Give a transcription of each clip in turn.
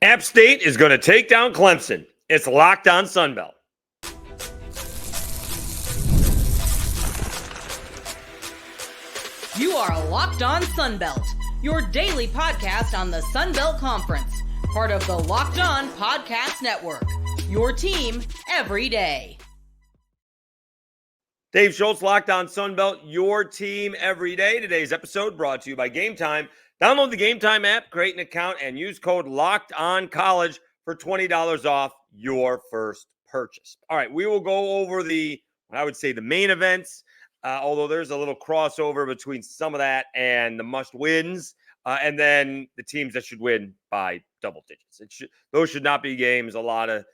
App State is going to take down Clemson. It's Locked On Sunbelt. You are Locked On Sunbelt, your daily podcast on the Sunbelt Conference, part of the Locked On Podcast Network, your team every day. Dave Schultz, Locked On Sunbelt, your team every day. Today's episode brought to you by Game Time. Download the Game Time app, create an account, and use code LOCKEDONCollege for $20 off your first purchase. All right, we will go over the main events, although there's a little crossover between some of that and the must-wins, and then the teams that should win by double digits. Those should not be games. A lot of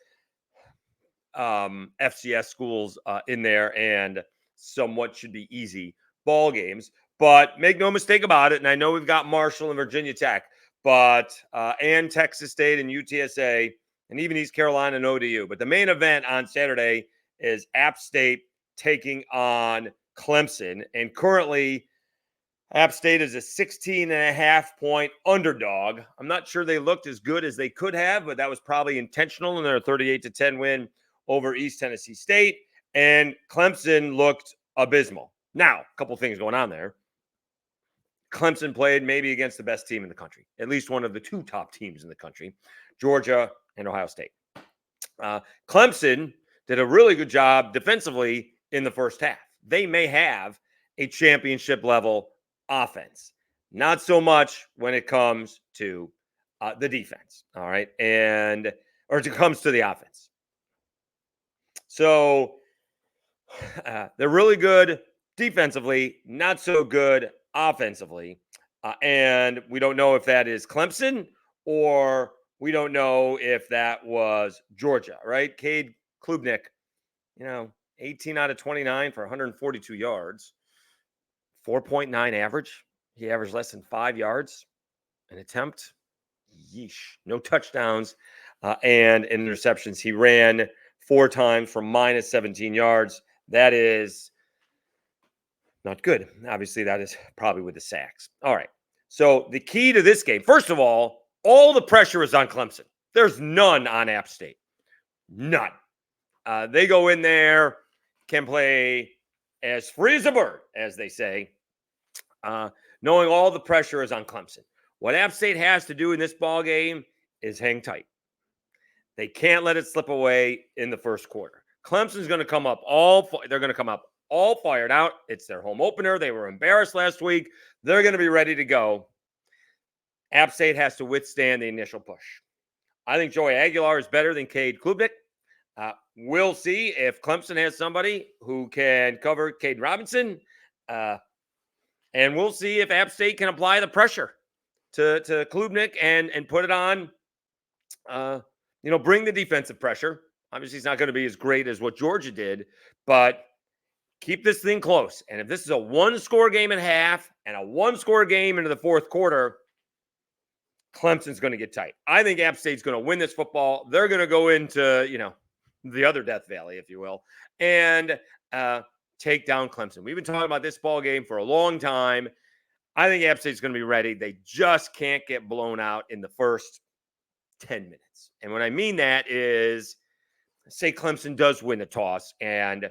FCS schools in there, and somewhat should be easy ball games. But make no mistake about it, and I know we've got Marshall and Virginia Tech, but and Texas State and UTSA, and even East Carolina and ODU. But the main event on Saturday is App State taking on Clemson, and currently App State is a 16.5-point underdog. I'm not sure they looked as good as they could have, but that was probably intentional in their 38-10 win over East Tennessee State, and Clemson looked abysmal. Now, a couple things going on there. Clemson played maybe against the best team in the country, at least one of the two top teams in the country, Georgia and Ohio State. Clemson did a really good job defensively in the first half. They may have a championship-level offense. Not so much when it comes to the defense, all right, or it comes to the offense. So they're really good defensively, not so good offensively. And we don't know if that is Clemson or we don't know if that was Georgia, right? Cade Klubnik, 18 out of 29 for 142 yards, 4.9 average. He averaged less than 5 yards an attempt. Yeesh. No touchdowns and interceptions. He ran 4 times for minus 17 yards. That is not good. Obviously, that is probably with the sacks. All right. So the key to this game, first of all the pressure is on Clemson. There's none on App State. None. They go in there, can play as free as a bird, as they say, knowing all the pressure is on Clemson. What App State has to do in this ball game is hang tight. They can't let it slip away in the first quarter. Clemson's going to come up all fired out. It's their home opener. They were embarrassed last week. They're going to be ready to go. App State has to withstand the initial push. I think Joey Aguilar is better than Cade Klubnik. We'll see if Clemson has somebody who can cover Cade Robinson. And we'll see if App State can apply the pressure to Klubnik and put it on, bring the defensive pressure. Obviously, it's not going to be as great as what Georgia did, but keep this thing close. And if this is a one-score game at half and a one-score game into the fourth quarter, Clemson's going to get tight. I think App State's going to win this football. They're going to go into, the other Death Valley, if you will, and take down Clemson. We've been talking about this ball game for a long time. I think App State's going to be ready. They just can't get blown out in the first 10 minutes. And what I mean that is, say Clemson does win the toss and,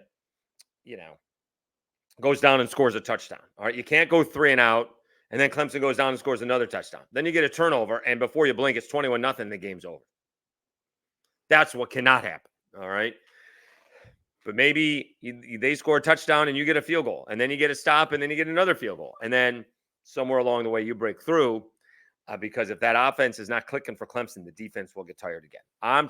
goes down and scores a touchdown. All right, you can't go 3 and out, and then Clemson goes down and scores another touchdown. Then you get a turnover, and before you blink, it's 21-0, the game's over. That's what cannot happen, all right? But maybe they score a touchdown and you get a field goal, and then you get a stop, and then you get another field goal. And then somewhere along the way you break through because if that offense is not clicking for Clemson, the defense will get tired again. I'm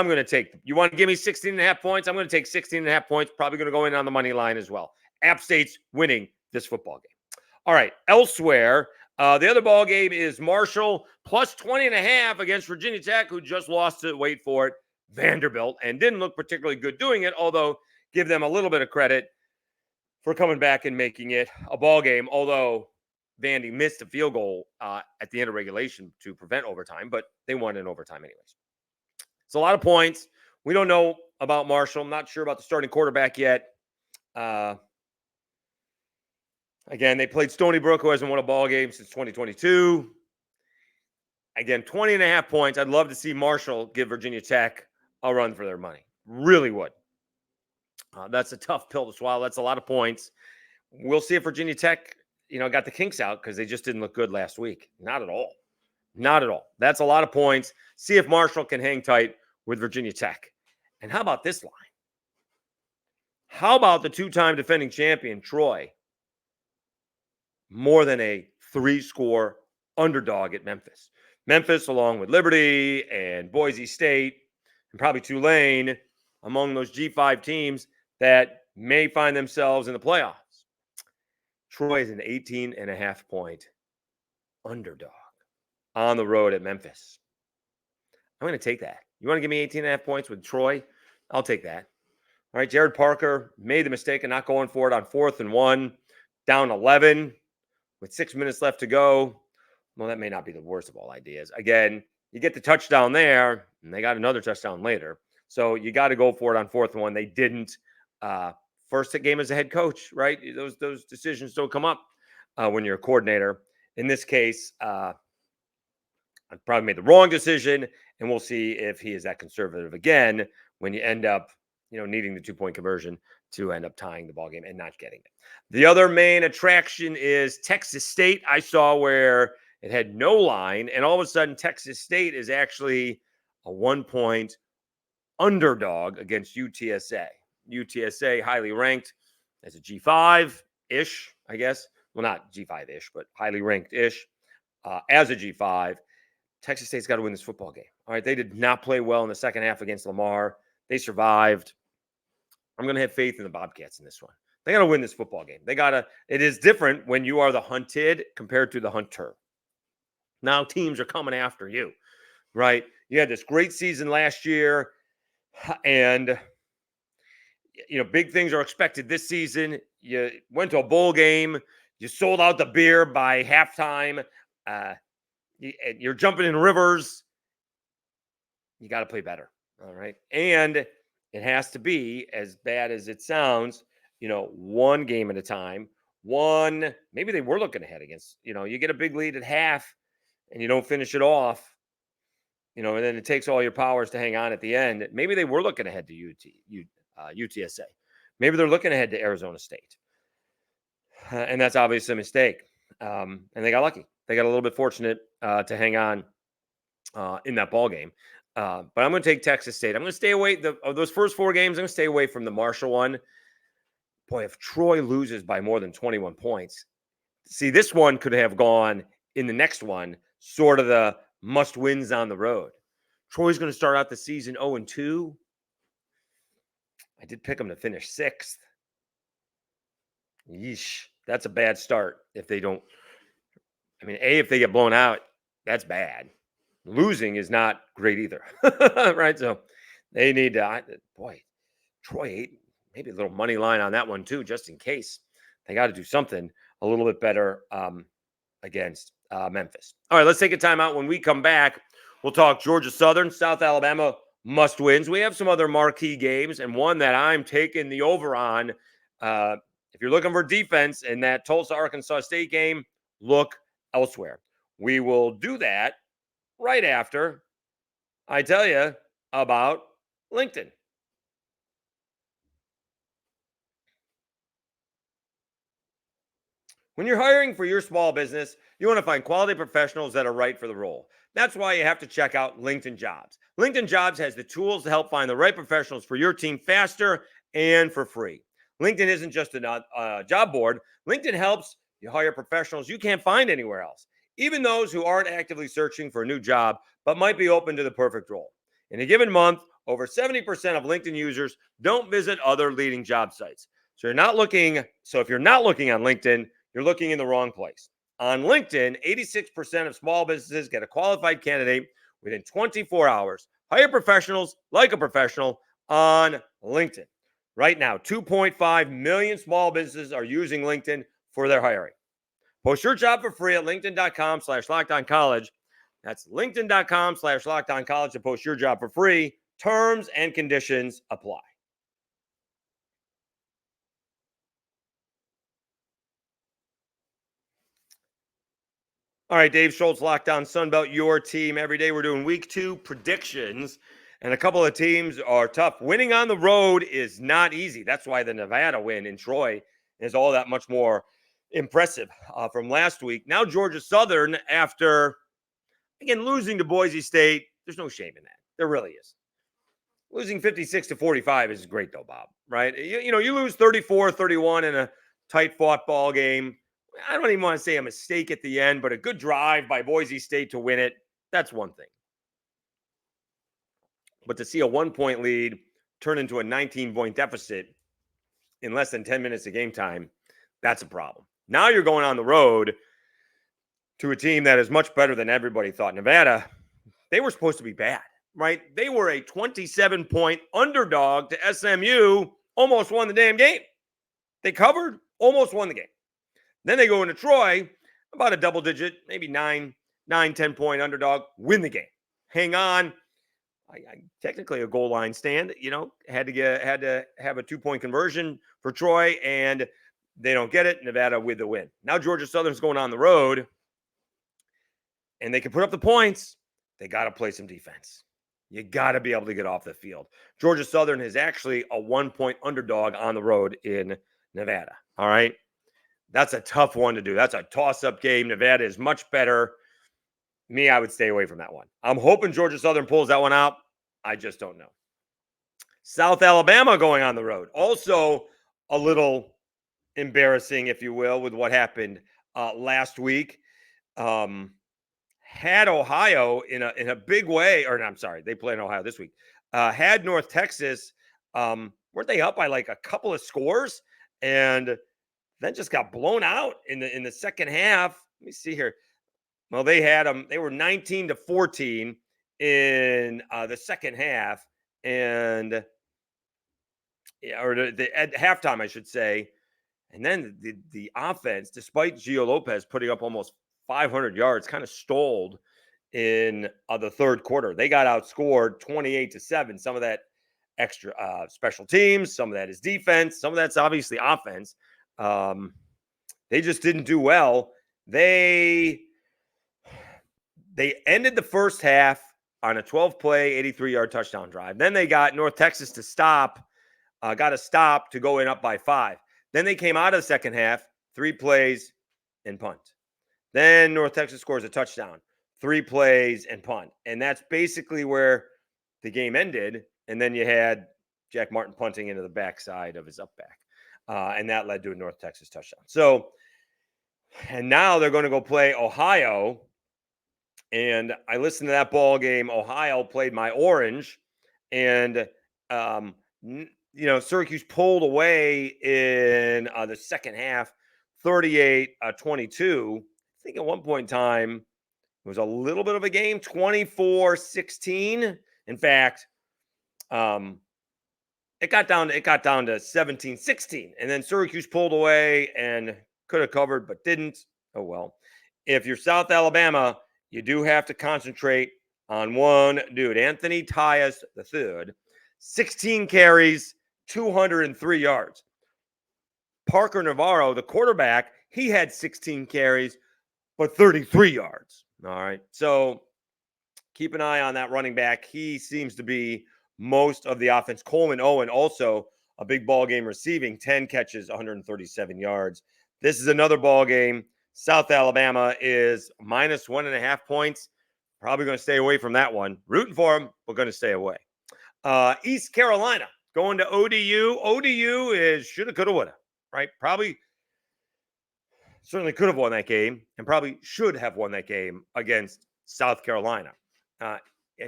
going to take – you want to give me 16.5 points? I'm going to take 16.5 points, probably going to go in on the money line as well. App State's winning this football game. All right, elsewhere, the other ball game is Marshall plus 20.5 against Virginia Tech, who just lost to, wait for it, Vanderbilt, and didn't look particularly good doing it, although give them a little bit of credit for coming back and making it a ball game, although Vandy missed a field goal at the end of regulation to prevent overtime, but they won in overtime anyways. It's a lot of points. We don't know about Marshall. I'm not sure about the starting quarterback yet. Again, they played Stony Brook, who hasn't won a ball game since 2022. Again, 20.5 points. I'd love to see Marshall give Virginia Tech a run for their money. Really would. That's a tough pill to swallow. That's a lot of points. We'll see if Virginia Tech, got the kinks out because they just didn't look good last week. Not at all. Not at all. That's a lot of points. See if Marshall can hang tight with Virginia Tech. And how about this line? How about the two-time defending champion, Troy, more than a 3-score underdog at Memphis? Memphis, along with Liberty and Boise State, and probably Tulane, among those G5 teams that may find themselves in the playoffs. Troy is an 18.5 point underdog on the road at Memphis. I'm going to take that. You want to give me 18.5 points with Troy? I'll take that. All right, Jared Parker made the mistake of not going for it on 4th and 1, down 11 with 6 minutes left to go. Well, that may not be the worst of all ideas. Again, you get the touchdown there, and they got another touchdown later. So you got to go for it on 4th and 1. They didn't. First game as a head coach, right? Those decisions don't come up when you're a coordinator. In this case, I probably made the wrong decision, and we'll see if he is that conservative again when you end up, needing the 2-point conversion to end up tying the ball game and not getting it. The other main attraction is Texas State. I saw where it had no line, and all of a sudden Texas State is actually a 1-point underdog against UTSA. UTSA highly ranked as a G5-ish, I guess. Well, not G5-ish, but highly ranked-ish as a G5. Texas State's got to win this football game. All right, they did not play well in the second half against Lamar. They survived. I'm going to have faith in the Bobcats in this one. They got to win this football game. It is different when you are the hunted compared to the hunter. Now teams are coming after you, right? You had this great season last year, and big things are expected this season. You went to a bowl game. You sold out the beer by halftime. You're jumping in rivers. You got to play better. All right. And it has to be, as bad as it sounds, one game at a time. Maybe they were looking ahead against, you get a big lead at half and you don't finish it off, and then it takes all your powers to hang on at the end. Maybe they were looking ahead to UTSA. Maybe they're looking ahead to Arizona State. And that's obviously a mistake. And they got lucky. They got a little bit fortunate to hang on in that ball game. But I'm going to take Texas State. I'm going to stay away of those first 4 games. I'm going to stay away from the Marshall one. Boy, if Troy loses by more than 21 points, see, this one could have gone in the next one, sort of the must wins on the road. Troy's going to start out the season 0-2. I did pick them to finish 6th. Yeesh, that's a bad start if they don't. If they get blown out, that's bad. Losing is not great either, right? So they need to, Troy 8, maybe a little money line on that one too, just in case. They got to do something a little bit better against Memphis. All right, let's take a timeout. When we come back, we'll talk Georgia Southern, South Alabama must wins. We have some other marquee games, and one that I'm taking the over on. If you're looking for defense in that Tulsa, Arkansas State game, look elsewhere. We will do that right after I tell you about LinkedIn. When you're hiring for your small business, you want to find quality professionals that are right for the role. That's why you have to check out LinkedIn Jobs. LinkedIn Jobs has the tools to help find the right professionals for your team faster and for free. LinkedIn isn't just a job board. LinkedIn helps you hire professionals you can't find anywhere else, even those who aren't actively searching for a new job but might be open to the perfect role. In a given month, over 70% of LinkedIn users don't visit other leading job sites. So if you're not looking on LinkedIn, you're looking in the wrong place. On LinkedIn, 86% of small businesses get a qualified candidate within 24 hours. Hire professionals like a professional on LinkedIn. Right now, 2.5 million small businesses are using LinkedIn for their hiring. Post your job for free at linkedin.com/lockedoncollege. That's linkedin.com/lockedoncollege to post your job for free. Terms and conditions apply. All right, Dave Schultz, Lockdown Sunbelt, your team. Every day we're doing week 2 predictions, and a couple of teams are tough. Winning on the road is not easy. That's why the Nevada win in Troy is all that much more impressive from last week. Now Georgia Southern, after, again, losing to Boise State, there's no shame in that. There really is. Losing 56-45 is great, though, Bob, right? You lose 34-31 in a tight-fought ball game. I don't even want to say a mistake at the end, but a good drive by Boise State to win it, that's one thing. But to see a 1-point lead turn into a 19-point deficit in less than 10 minutes of game time, that's a problem. Now you're going on the road to a team that is much better than everybody thought. Nevada, they were supposed to be bad, right? They were a 27-point underdog to SMU, almost won the damn game. They covered, almost won the game. Then they go into Troy, about a double-digit, maybe 10-point underdog, win the game. Hang on. Technically a goal line stand, had to have a 2-point conversion for Troy, and they don't get it. Nevada with the win. Now Georgia Southern's going on the road, and they can put up the points. They got to play some defense. You got to be able to get off the field. Georgia Southern is actually a 1-point underdog on the road in Nevada. All right. That's a tough one to do. That's a toss-up game. Nevada is much better. Me, I would stay away from that one. I'm hoping Georgia Southern pulls that one out. I just don't know. South Alabama going on the road. Also a little embarrassing, if you will, with what happened last week. Had Ohio in a big way, or I'm sorry, they play in Ohio this week. Had North Texas, weren't they up by like a couple of scores, and then just got blown out in the second half. Let me see here. Well, they had them. They were 19-14 in the second half, and at halftime, I should say. And then the offense, despite Gio Lopez putting up almost 500 yards, kind of stalled in the third quarter. They got outscored 28-7. Some of that extra special teams, some of that is defense, some of that's obviously offense. They just didn't do well. They ended the first half on a 12-play, 83-yard touchdown drive. Then they got North Texas to stop, got a stop to go in up by 5. Then they came out of the second half, 3 plays and punt. Then North Texas scores a touchdown, 3 plays and punt. And that's basically where the game ended. And then you had Jack Martin punting into the backside of his up back. And that led to a North Texas touchdown. So, and now they're going to go play Ohio. And I listened to that ball game. Ohio played my orange. And, Syracuse pulled away in the second half, 38-22. I think at one point in time, it was a little bit of a game, 24-16. In fact, it got down to 17-16, and then Syracuse pulled away and could have covered, but didn't. Oh, well. If you're South Alabama, you do have to concentrate on one dude, Anthony Tyus III, 16 carries, 203 yards. Parker Navarro, the quarterback, he had 16 carries, but 33 yards. All right. So keep an eye on that running back. He seems to be most of the offense. Coleman Owen, also a big ball game receiving, 10 catches, 137 yards. This is another ball game. South Alabama is minus 1.5 points. Probably going to stay away from that one. Rooting for them, but going to stay away. East Carolina going to ODU. ODU is shoulda, coulda, woulda, right? Probably certainly could have won that game and probably should have won that game against South Carolina. I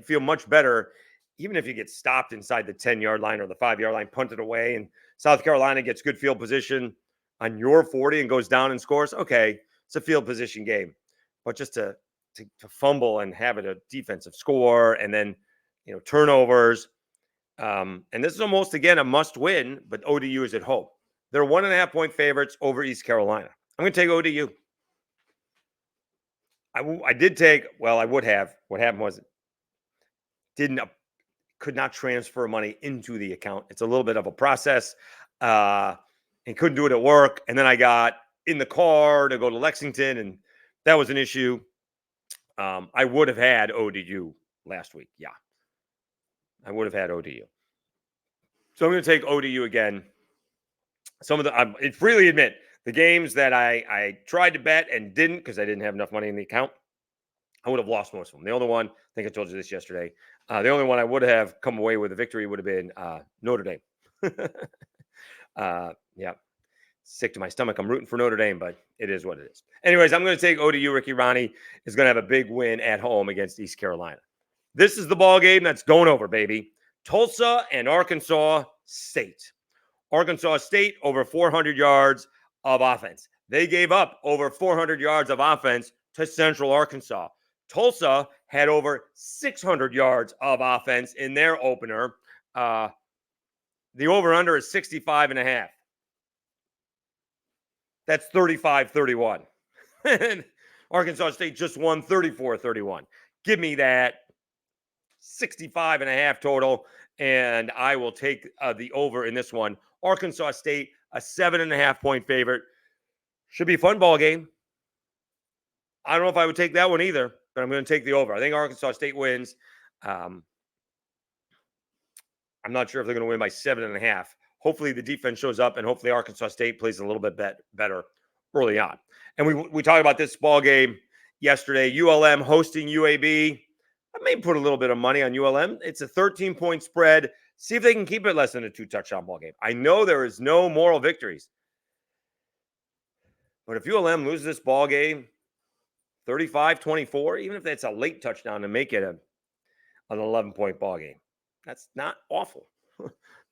feel much better even if you get stopped inside the 10-yard line or the 5-yard line, punted away, and South Carolina gets good field position on your 40 and goes down and scores. Okay, it's a field position game. But just to fumble and have it a defensive score and then, turnovers. And this is almost, again, a must win, but ODU is at home. They're 1.5-point favorites over East Carolina. I'm going to take ODU. I did take, well, I would have. What happened was could not transfer money into the account. It's a little bit of a process and couldn't do it at work. And then I got in the car to go to Lexington, and that was an issue. I would have had ODU last week. Yeah, I would have had ODU. So I'm going to take ODU again. Some of the, I freely admit, the games that I tried to bet and didn't because I didn't have enough money in the account, I would have lost most of them. The only one, I think I told you this yesterday, the only one I would have come away with a victory would have been Notre Dame. Yeah, sick to my stomach. I'm rooting for Notre Dame, but it is what it is. Anyways, I'm going to take ODU. Ricky Ronnie is going to have a big win at home against East Carolina. This is the ball game that's going over, baby. Tulsa and Arkansas State. Arkansas State over 400 yards of offense. They gave up over 400 yards of offense to Central Arkansas. Tulsa had over 600 yards of offense in their opener. The over-under is 65.5. That's 35-31. Arkansas State just won 34-31. Give me that 65.5 total, and I will take the over in this one. Arkansas State, a 7.5-point favorite. Should be a fun ball game. I don't know if I would take that one either, but I'm going to take the over. I think Arkansas State wins. I'm not sure if they're going to win by 7.5. Hopefully the defense shows up, and hopefully Arkansas State plays a little bit better early on. And we talked about this ball game yesterday. ULM hosting UAB. I may put a little bit of money on ULM. It's a 13-point spread. See if they can keep it less than a 2-touchdown ball game. I know there is no moral victories. But if ULM loses this ball game 35-24, even if it's a late touchdown to make it an 11-point ball game, that's not awful.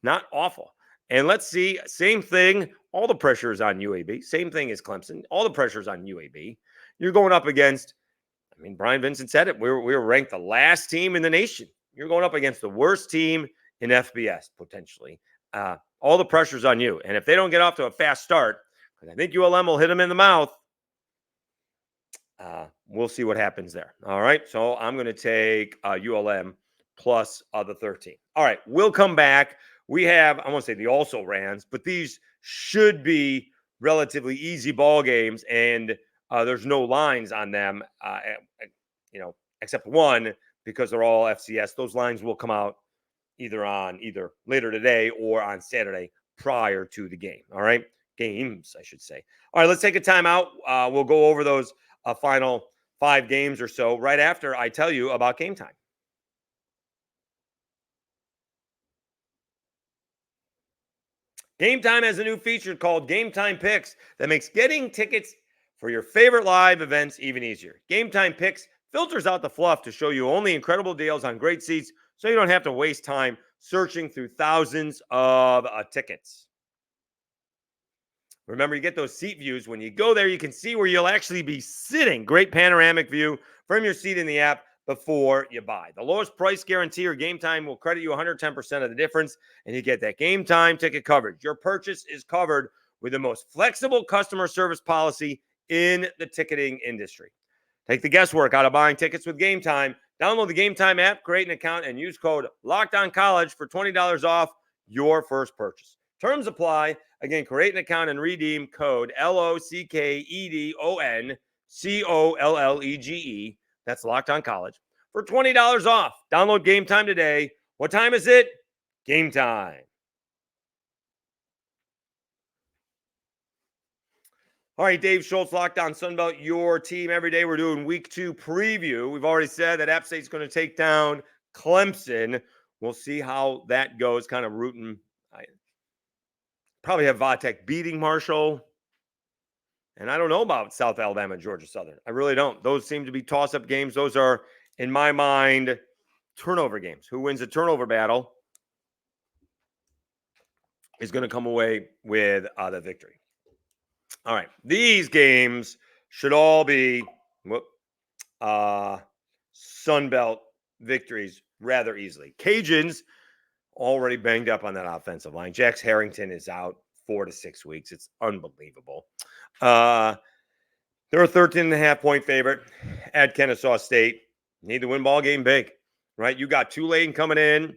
Not awful. And let's see, same thing. All the pressure is on UAB. Same thing as Clemson. All the pressure is on UAB. You're going up against, I mean, Brian Vincent said it. We were ranked the last team in the nation. You're going up against the worst team in FBS, potentially. All the pressure's on you. And if they don't get off to a fast start, because I think ULM will hit them in the mouth, we'll see what happens there. All right. So I'm going to take ULM plus the 13. All right. We'll come back. We have, I won't say the also rans, but these should be relatively easy ball games. And there's no lines on them, except one, because they're all FCS. Those lines will come out either later today or on Saturday prior to the game. All right. Games, I should say. All right, let's take a timeout. We'll go over those final 5 games or so right after I tell you about Game Time. Game Time has a new feature called Game Time Picks that makes getting tickets for your favorite live events even easier. Game Time Picks filters out the fluff to show you only incredible deals on great seats so you don't have to waste time searching through thousands of tickets. Remember, you get those seat views. When you go there, you can see where you'll actually be sitting. Great panoramic view from your seat in the app before you buy. The lowest price guarantee or Game Time will credit you 110% of the difference, and you get that Game Time ticket coverage. Your purchase is covered with the most flexible customer service policy in the ticketing industry. Take the guesswork out of buying tickets with Game Time. Download the Game Time app, create an account, and use code LOCKEDONCollege for $20 off your first purchase. Terms apply. Again, create an account and redeem code LOCKEDONCOLLEGE. That's Locked On College for $20 off. Download Game Time today. What time is it? Game time. All right, Dave Schultz, Locked On Sunbelt, your team every day. We're doing week 2 preview. We've already said that App State's going to take down Clemson. We'll see how that goes. Kind of rooting. I probably have Vatek beating Marshall. And I don't know about South Alabama and Georgia Southern. I really don't. Those seem to be toss-up games. Those are, in my mind, turnover games. Who wins a turnover battle is going to come away with the victory. All right. These games should all be Sun Belt victories rather easily. Cajuns already banged up on that offensive line. Jax Harrington is out 4 to 6 weeks. It's unbelievable. They're a 13.5-point favorite at Kennesaw State. Need to win ball game big, right? You got Tulane coming in.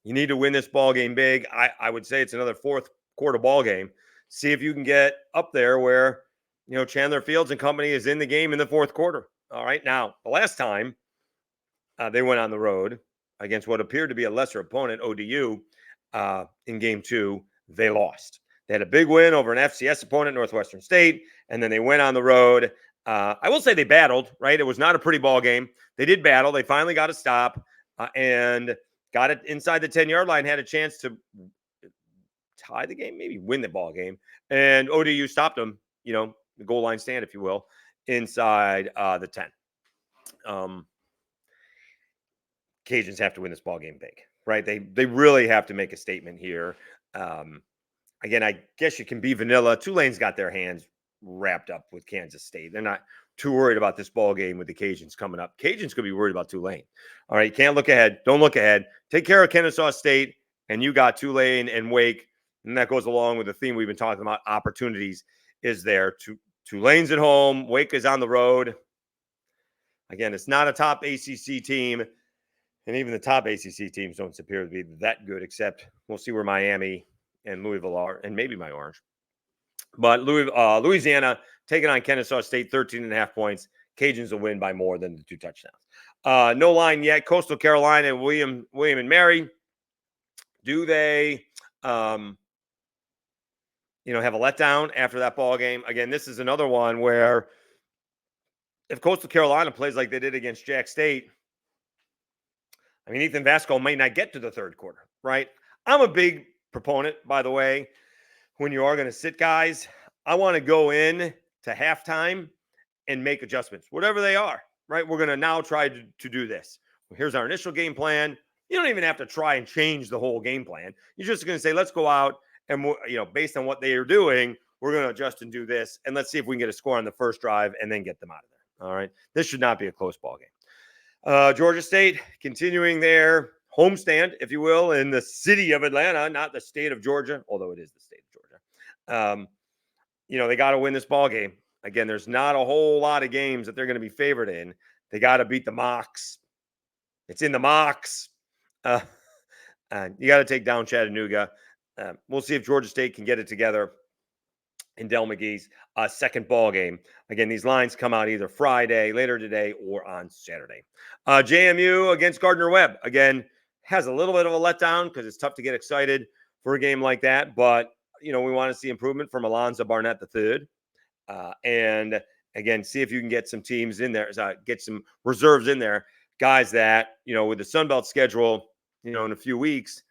You need to win this ball game big. I would say it's another fourth quarter ball game. See if you can get up there where, Chandler Fields and company is in the game in the fourth quarter. All right. Now, the last time they went on the road against what appeared to be a lesser opponent, ODU, in game 2, they lost. They had a big win over an FCS opponent, Northwestern State, and then they went on the road. I will say they battled, right? It was not a pretty ball game. They did battle. They finally got a stop and got it inside the 10-yard line, had a chance to tie the game, maybe win the ball game. And ODU stopped them, the goal line stand, if you will, inside the 10. Cajuns have to win this ball game big, right? They really have to make a statement here. Again, I guess you can be vanilla. Tulane's got their hands wrapped up with Kansas State. They're not too worried about this ball game with the Cajuns coming up. Cajuns could be worried about Tulane. All right, you can't look ahead. Don't look ahead. Take care of Kennesaw State, and you got Tulane and Wake, and that goes along with the theme we've been talking about. Opportunities is there. Tulane's at home. Wake is on the road. Again, it's not a top ACC team, and even the top ACC teams don't appear to be that good, except we'll see where Miami and Louisville are, and maybe my Orange. But Louisiana taking on Kennesaw State, 13.5 points. Cajuns will win by more than the 2 touchdowns. No line yet. Coastal Carolina and William and Mary. Do they, have a letdown after that ball game? Again, this is another one where if Coastal Carolina plays like they did against Jack State, Ethan Vasco might not get to the third quarter, right? I'm a big proponent, by the way, when you are going to sit guys, I want to go in to halftime and make adjustments, whatever they are, right? We're going to now try to do this. Well, here's our initial game plan. You don't even have to try and change the whole game plan. You're just going to say, let's go out and, based on what they are doing, we're going to adjust and do this. And let's see if we can get a score on the first drive and then get them out of there. All right. This should not be a close ball game. Georgia State continuing their homestand, if you will, in the city of Atlanta, not the state of Georgia, although it is the state of Georgia. They got to win this ball game. Again, there's not a whole lot of games that they're going to be favored in. They got to beat the Mocs. It's in the Mocs. You got to take down Chattanooga. We'll see if Georgia State can get it together in Del McGee's second ball game. Again, these lines come out either Friday, later today, or on Saturday. JMU against Gardner-Webb. Again, has a little bit of a letdown because it's tough to get excited for a game like that. But, we want to see improvement from Alonzo Barnett III. And, again, see if you can get some teams in there, get some reserves in there. Guys that, with the Sun Belt schedule, in a few weeks,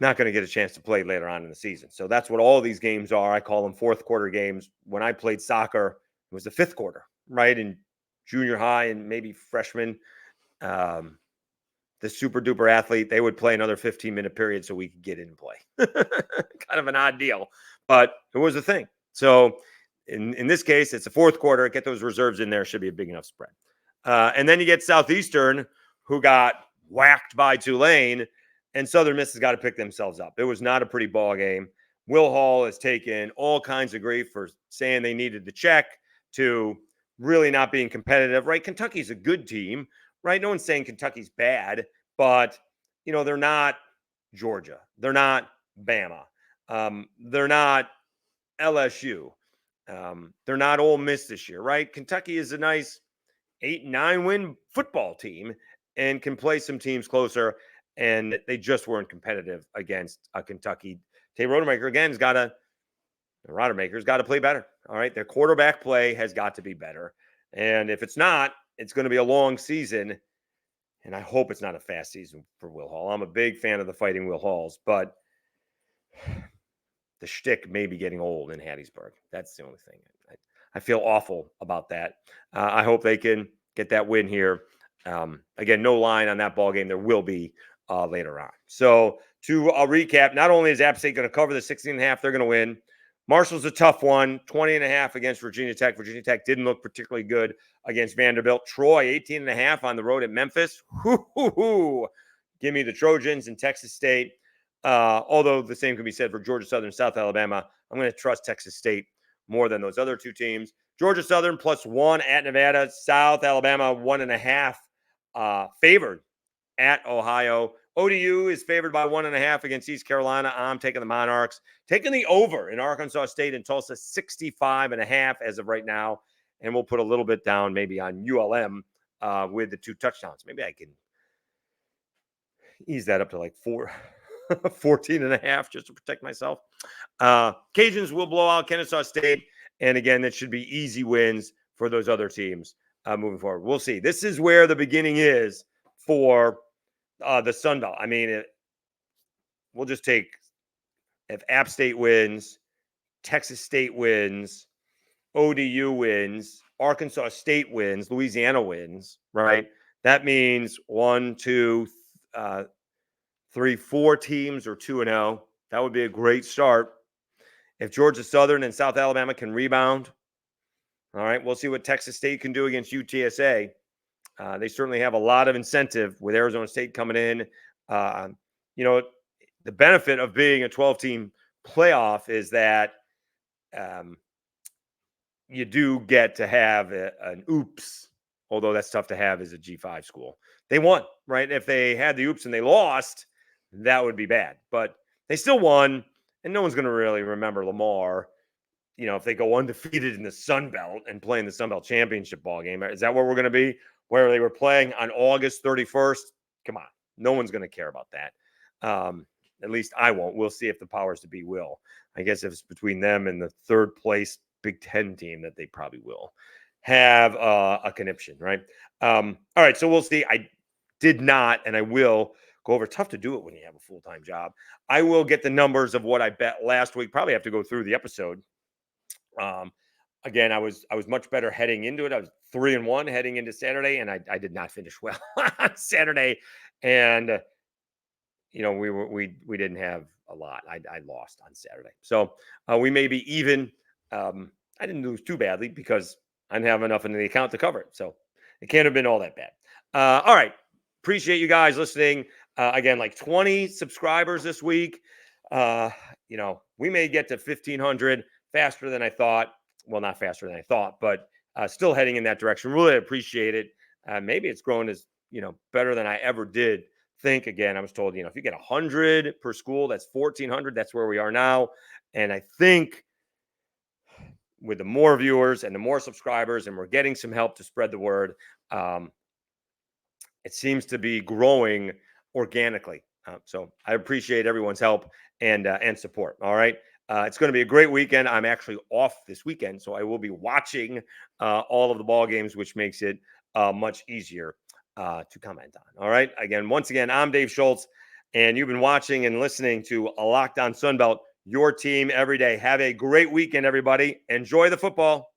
not going to get a chance to play later on in the season. So that's what all these games are. I call them fourth quarter games. When I played soccer, it was the fifth quarter, right? In junior high and maybe freshman, the super duper athlete, they would play another 15-minute period so we could get in and play. Kind of an odd deal, but it was a thing. So in this case, it's a fourth quarter. Get those reserves in there. Should be a big enough spread. And then you get Southeastern, who got whacked by Tulane, and Southern Miss has got to pick themselves up. It was not a pretty ball game. Will Hall has taken all kinds of grief for saying they needed the check to really not being competitive, right? Kentucky's a good team, right? No one's saying Kentucky's bad, but, they're not Georgia. They're not Bama. They're not LSU. They're not Ole Miss this year, right? Kentucky is a nice 8-9 win football team and can play some teams closer. And they just weren't competitive against Kentucky. Tate Rodemaker, again, has got to play better. All right. Their quarterback play has got to be better. And if it's not, it's going to be a long season. And I hope it's not a fast season for Will Hall. I'm a big fan of the Fighting Will Halls, but the shtick may be getting old in Hattiesburg. That's the only thing. I feel awful about that. I hope they can get that win here. Again, no line on that ball game. There will be later on. So to recap, not only is App State going to cover the 16.5, they're going to win. Marshall's a tough one, 20.5 against Virginia Tech. Virginia Tech didn't look particularly good against Vanderbilt. Troy, 18.5 on the road at Memphis. Give me the Trojans and Texas State. Although the same can be said for Georgia Southern, South Alabama. I'm going to trust Texas State more than those other two teams. Georgia Southern +1 at Nevada. South Alabama 1.5 favored at Ohio. ODU is favored by 1.5 against East Carolina. I'm taking the Monarchs. Taking the over in Arkansas State and Tulsa, 65.5 as of right now. and we'll put a little bit down maybe on ULM with the 2 touchdowns. Maybe I can ease that up to like 14.5 just to protect myself. Cajuns will blow out Kennesaw State. And again, that should be easy wins for those other teams moving forward. We'll see. This is where the beginning is for the Sun Belt. I mean, we'll just take if App State wins, Texas State wins, ODU wins, Arkansas State wins, Louisiana wins, right? That means 1, 2, 3, 4 teams are 2-0. That would be a great start. If Georgia Southern and South Alabama can rebound, all right, we'll see what Texas State can do against UTSA. They certainly have a lot of incentive with Arizona State coming in. The benefit of being a 12-team playoff is that you do get to have an oops, although that's tough to have as a G5 school. They won, right? If they had the oops and they lost, that would be bad. But they still won, and no one's going to really remember Lamar, if they go undefeated in the Sun Belt and play in the Sun Belt championship ball game. Is that where we're going to be? Where they were playing on August 31st? Come on. No one's going to care about that. At least I won't. We'll see if the powers to be will. I guess if it's between them and the 3rd place Big Ten team, that they probably will have a conniption, right? All right, so we'll see. I did not, and I will go over. Tough to do it when you have a full-time job. I will get the numbers of what I bet last week. Probably have to go through the episode. Again, I was much better heading into it. I was 3-1 heading into Saturday, and I did not finish well on Saturday. And we didn't have a lot. I lost on Saturday, so we may be even. I didn't lose too badly because I didn't have enough in the account to cover it, so it can't have been all that bad. All right, appreciate you guys listening. Again, like 20 subscribers this week. We may get to 1,500 faster than I thought. Well, not faster than I thought, but still heading in that direction. Really appreciate it. Maybe it's grown as better than I ever did think. Again, I was told, if you get 100 per school, that's 1,400. That's where we are now. And I think with the more viewers and the more subscribers, and we're getting some help to spread the word, it seems to be growing organically. So I appreciate everyone's help and support. All right. It's going to be a great weekend. I'm actually off this weekend, so I will be watching all of the ball games, which makes it much easier to comment on. All right. Once again, I'm Dave Schultz, and you've been watching and listening to a Locked On Sunbelt, your team every day. Have a great weekend, everybody. Enjoy the football.